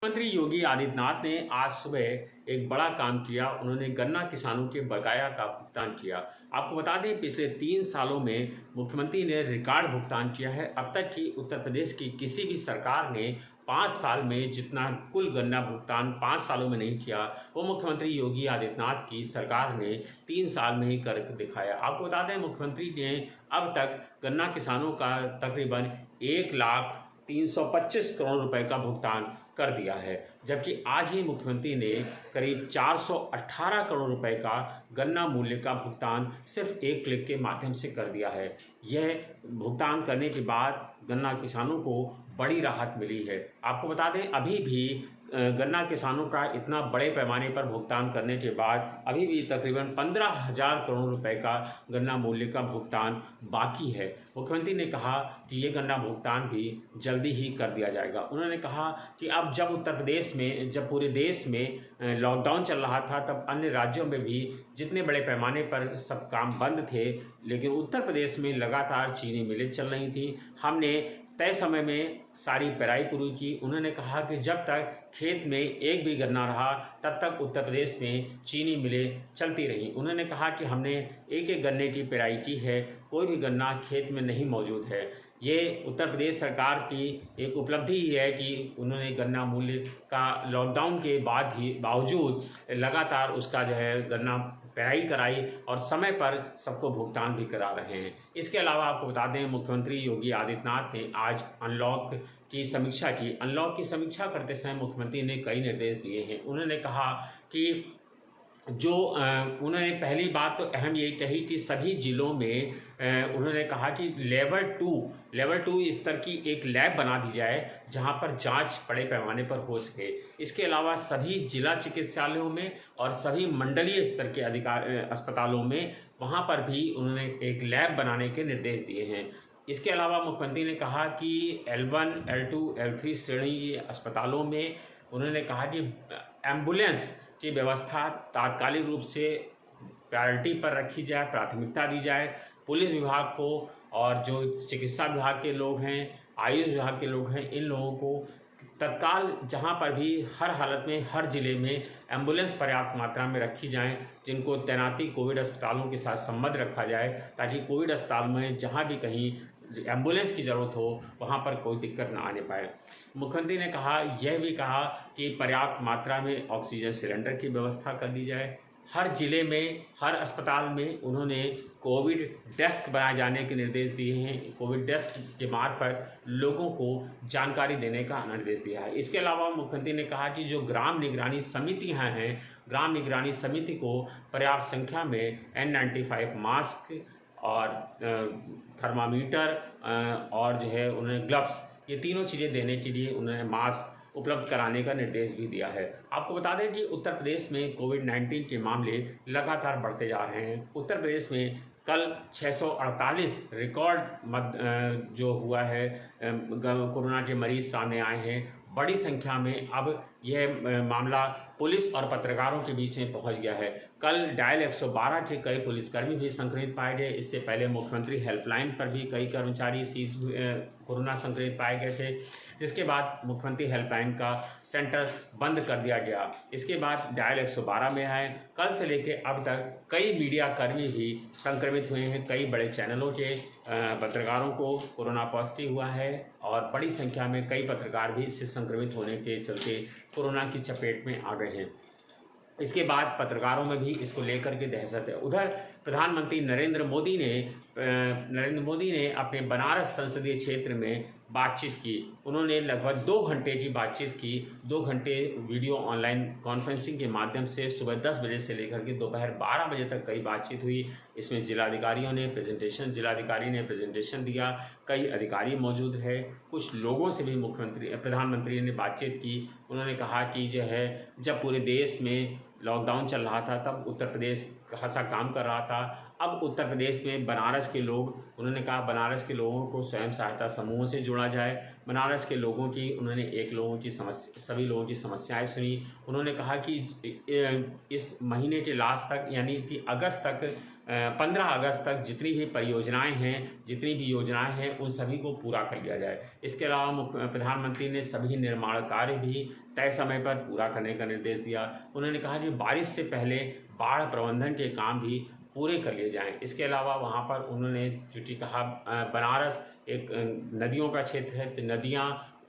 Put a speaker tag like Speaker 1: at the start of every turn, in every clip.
Speaker 1: मुख्यमंत्री योगी आदित्यनाथ ने आज सुबह एक बड़ा काम किया। उन्होंने गन्ना किसानों के बकाया का भुगतान किया। आपको बता दें, पिछले 3 सालों में मुख्यमंत्री ने रिकॉर्ड भुगतान किया है। अब तक की उत्तर प्रदेश की किसी भी सरकार ने 5 साल में जितना कुल गन्ना भुगतान 5 सालों में नहीं किया, वो मुख्यमंत्री योगी आदित्यनाथ की सरकार ने 3 साल में ही कर दिखाया। आपको बता दें, मुख्यमंत्री ने अब तक गन्ना किसानों का तकरीबन 1,325 करोड़ रुपए का भुगतान कर दिया है, जबकि आज ही मुख्यमंत्री ने करीब 418 करोड़ रुपए का गन्ना मूल्य का भुगतान सिर्फ एक क्लिक के माध्यम से कर दिया है। यह भुगतान करने के बाद गन्ना किसानों को बड़ी राहत मिली है। आपको बता दें, अभी भी गन्ना किसानों का इतना बड़े पैमाने पर भुगतान करने के बाद अभी भी तकरीबन 15,000 करोड़ रुपए का गन्ना मूल्य का भुगतान बाकी है। मुख्यमंत्री ने कहा कि ये गन्ना भुगतान भी जल्दी ही कर दिया जाएगा। उन्होंने कहा कि अब जब उत्तर प्रदेश में, जब पूरे देश में लॉकडाउन चल रहा था, तब अन्य राज्यों में भी जितने बड़े पैमाने पर सब काम बंद थे, लेकिन उत्तर प्रदेश में लगातार चीनी मिलें चल रही थी। हमने तय समय में सारी पेराई पूरी की। उन्होंने कहा कि जब तक खेत में एक भी गन्ना रहा, तब तक उत्तर प्रदेश में चीनी मिलें चलती रहीं। उन्होंने कहा कि हमने एक एक गन्ने की पेराई की है, कोई भी गन्ना खेत में नहीं मौजूद है। ये उत्तर प्रदेश सरकार की एक उपलब्धि ही है कि उन्होंने गन्ना मूल्य का लॉकडाउन के बाद ही बावजूद लगातार उसका जो है गन्ना पेराई कराई और समय पर सबको भुगतान भी करा रहे हैं। इसके अलावा आपको बता दें, मुख्यमंत्री योगी आदित्यनाथ ने आज अनलॉक की समीक्षा की। अनलॉक की समीक्षा करते समय मुख्यमंत्री ने कई निर्देश दिए हैं। उन्होंने कहा कि उन्होंने पहली बात तो अहम यही कही कि सभी ज़िलों में उन्होंने कहा कि लेवल 2 स्तर की एक लैब बना दी जाए, जहां पर जांच बड़े पैमाने पर हो सके। इसके अलावा सभी जिला चिकित्सालयों में और सभी मंडलीय स्तर के अस्पतालों में वहां पर भी उन्होंने एक लैब बनाने के निर्देश दिए हैं। इसके अलावा मुख्यमंत्री ने कहा कि L1, L2, L3 श्रेणी अस्पतालों में उन्होंने कहा कि एम्बुलेंस की व्यवस्था तात्कालिक रूप से प्रायोरिटी पर रखी जाए, प्राथमिकता दी जाए। पुलिस विभाग को और जो चिकित्सा विभाग के लोग हैं, आयुष विभाग के लोग हैं, इन लोगों को तत्काल जहां पर भी हर हालत में हर ज़िले में एम्बुलेंस पर्याप्त मात्रा में रखी जाएं, जिनको तैनाती कोविड अस्पतालों के साथ संबद्ध रखा जाए, ताकि कोविड अस्पताल में जहां भी कहीं एम्बुलेंस की ज़रूरत हो वहां पर कोई दिक्कत ना आने पाए। मुख्यमंत्री ने यह भी कहा कि पर्याप्त मात्रा में ऑक्सीजन सिलेंडर की व्यवस्था कर दी जाए। हर ज़िले में, हर अस्पताल में उन्होंने कोविड डेस्क बनाए जाने के निर्देश दिए हैं। कोविड डेस्क के मार्फत लोगों को जानकारी देने का निर्देश दिया है। इसके अलावा मुख्यमंत्री ने कहा कि जो ग्राम निगरानी समितियां हैं, ग्राम निगरानी समिति को पर्याप्त संख्या में N95 मास्क और थर्मामीटर और जो है उन्होंने ग्लव्स, ये तीनों चीज़ें देने के लिए उन्होंने मास्क उपलब्ध कराने का निर्देश भी दिया है। आपको बता दें कि उत्तर प्रदेश में कोविड-19 के मामले लगातार बढ़ते जा रहे हैं। उत्तर प्रदेश में कल 648 रिकॉर्ड जो हुआ है कोरोना के मरीज सामने आए हैं। बड़ी संख्या में अब यह मामला पुलिस और पत्रकारों के बीच में पहुंच गया है। कल डायल 112 के कई पुलिसकर्मी भी संक्रमित पाए गए। इससे पहले मुख्यमंत्री हेल्पलाइन पर भी कई कर्मचारी कोरोना संक्रमित पाए गए थे, जिसके बाद मुख्यमंत्री हेल्पलाइन का सेंटर बंद कर दिया गया। इसके बाद डायल 112 में आए। कल से लेकर अब तक कई मीडिया कर्मी भी संक्रमित हुए हैं। कई बड़े चैनलों के पत्रकारों को कोरोना पॉजिटिव हुआ है और बड़ी संख्या में कई पत्रकार भी इससे संक्रमित होने के चलते कोरोना की चपेट में आ गए हैं। इसके बाद पत्रकारों में भी इसको लेकर के दहशत है। उधर प्रधानमंत्री नरेंद्र मोदी ने अपने बनारस संसदीय क्षेत्र में बातचीत की। उन्होंने लगभग 2 घंटे की बातचीत की। 2 घंटे वीडियो ऑनलाइन कॉन्फ्रेंसिंग के माध्यम से सुबह 10 बजे से लेकर के दोपहर 12 बजे तक कई बातचीत हुई। इसमें जिलाधिकारी ने प्रेजेंटेशन दिया। कई अधिकारी मौजूद रहे। कुछ लोगों से भी प्रधानमंत्री ने बातचीत की। उन्होंने कहा कि जो है, जब पूरे देश में लॉकडाउन चल रहा था, तब उत्तर प्रदेश खासा काम कर रहा था। अब उत्तर प्रदेश में बनारस के लोग, उन्होंने कहा बनारस के लोगों को स्वयं सहायता समूहों से जोड़ा जाए। बनारस के लोगों की उन्होंने सभी लोगों की समस्याएं सुनी। उन्होंने कहा कि इस महीने के लास्ट तक, यानी कि अगस्त तक 15 अगस्त तक जितनी भी परियोजनाएं हैं, जितनी भी योजनाएं हैं, उन सभी को पूरा कर लिया जाए। इसके अलावा प्रधानमंत्री ने सभी निर्माण कार्य भी तय समय पर पूरा करने का निर्देश दिया। उन्होंने कहा कि बारिश से पहले बाढ़ प्रबंधन के काम भी पूरे कर लिए जाएं। इसके अलावा वहाँ पर उन्होंने चूँकि कहा बनारस एक नदियों का क्षेत्र है, तो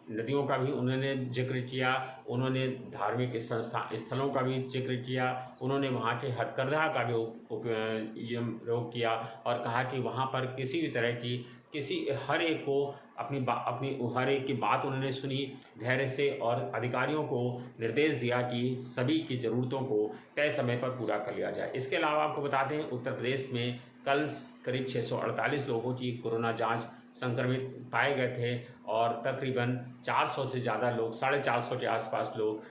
Speaker 1: नदियों का भी उन्होंने जिक्र किया। उन्होंने धार्मिक स्थलों का भी जिक्र किया। उन्होंने वहाँ के हथकरघा का भी उपयोग किया और कहा कि वहाँ पर किसी भी तरह की हर एक को अपनी हर एक की बात उन्होंने सुनी धैर्य से और अधिकारियों को निर्देश दिया कि सभी की ज़रूरतों को तय समय पर पूरा कर लिया जाए। इसके अलावा आपको बता दें, उत्तर प्रदेश में कल करीब 648 लोगों की कोरोना जांच संक्रमित पाए गए थे और तकरीबन 400 से ज़्यादा लोग, 450 के आसपास लोग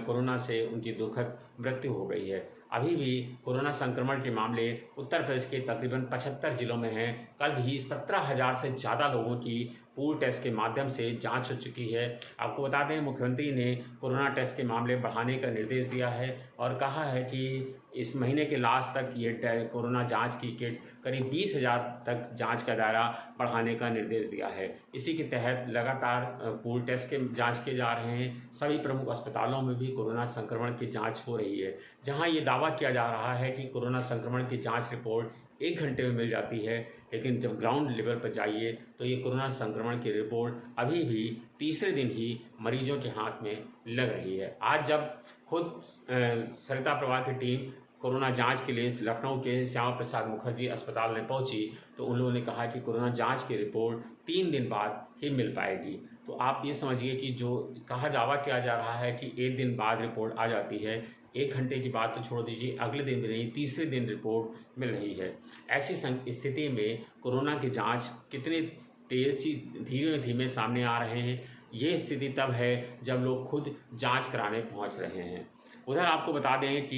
Speaker 1: कोरोना से उनकी दुखद मृत्यु हो गई है। अभी भी कोरोना संक्रमण के मामले उत्तर प्रदेश के तकरीबन 75 जिलों में हैं। कल भी 17,000 से ज़्यादा लोगों की पूल टेस्ट के माध्यम से जांच हो चुकी है। आपको बता दें, मुख्यमंत्री ने कोरोना टेस्ट के मामले बढ़ाने का निर्देश दिया है और कहा है कि इस महीने के लास्ट तक ये कोरोना जांच की किट करीब 20,000 तक जांच का दायरा बढ़ाने का निर्देश दिया है। इसी के तहत लगातार पूल टेस्ट के जांच किए जा रहे हैं। सभी प्रमुख अस्पतालों में भी कोरोना संक्रमण की जांच हो रही है। जहां ये दावा किया जा रहा है कि कोरोना संक्रमण की जांच रिपोर्ट 1 घंटे में मिल जाती है, लेकिन जब ग्राउंड लेवल पर जाइए तो ये कोरोना संक्रमण की रिपोर्ट अभी भी तीसरे दिन ही मरीजों के हाथ में लग रही है। आज जब खुद सरिता प्रभा की टीम कोरोना जांच के लिए लखनऊ के श्यामा प्रसाद मुखर्जी अस्पताल में पहुंची तो उन लोगों ने कहा कि कोरोना जांच की रिपोर्ट 3 दिन बाद ही मिल पाएगी। तो आप ये समझिए कि जो दावा किया जा रहा है कि 1 दिन बाद रिपोर्ट आ जाती है, 1 घंटे की बात तो छोड़ दीजिए, अगले दिन भी नहीं, तीसरे दिन रिपोर्ट मिल रही है। ऐसी स्थिति में कोरोना की जांच कितने धीमे धीमे सामने आ रहे हैं, ये स्थिति तब है जब लोग खुद जांच कराने पहुंच रहे हैं। उधर आपको बता दें कि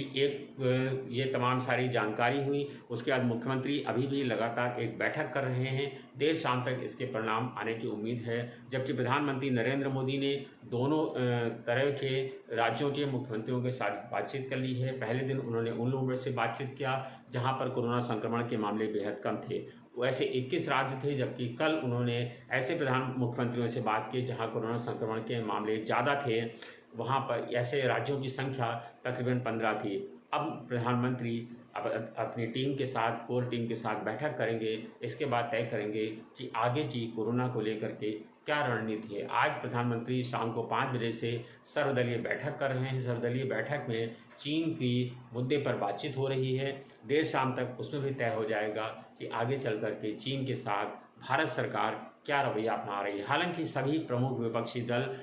Speaker 1: ये तमाम सारी जानकारी हुई। उसके बाद मुख्यमंत्री अभी भी लगातार एक बैठक कर रहे हैं। देर शाम तक इसके परिणाम आने की उम्मीद है। जबकि प्रधानमंत्री नरेंद्र मोदी ने दोनों तरह के राज्यों के मुख्यमंत्रियों के साथ बातचीत कर ली है। पहले दिन उन्होंने उन लोगों से बातचीत किया जहां पर कोरोना संक्रमण के मामले बेहद कम थे, वैसे 21 राज्य थे। जबकि कल उन्होंने ऐसे मुख्यमंत्रियों से बात की जहां कोरोना संक्रमण के मामले ज़्यादा थे, वहाँ पर ऐसे राज्यों की संख्या तकरीबन 15 थी। अब प्रधानमंत्री अपनी टीम के साथ, कोर टीम के साथ बैठक करेंगे। इसके बाद तय करेंगे कि आगे की कोरोना को लेकर के क्या रणनीति है। आज प्रधानमंत्री शाम को 5 बजे से सर्वदलीय बैठक कर रहे हैं। सर्वदलीय बैठक में चीन की मुद्दे पर बातचीत हो रही है। देर शाम तक उसमें भी तय हो जाएगा कि आगे चल कर के चीन के साथ भारत सरकार क्या रवैया अपना रही है। हालांकि सभी प्रमुख विपक्षी दल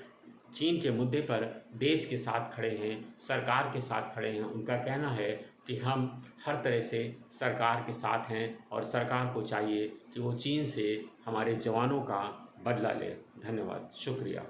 Speaker 1: चीन के मुद्दे पर देश के साथ खड़े हैं, सरकार के साथ खड़े हैं। उनका कहना है कि हम हर तरह से सरकार के साथ हैं और सरकार को चाहिए कि वो चीन से हमारे जवानों का बदला ले। धन्यवाद, शुक्रिया।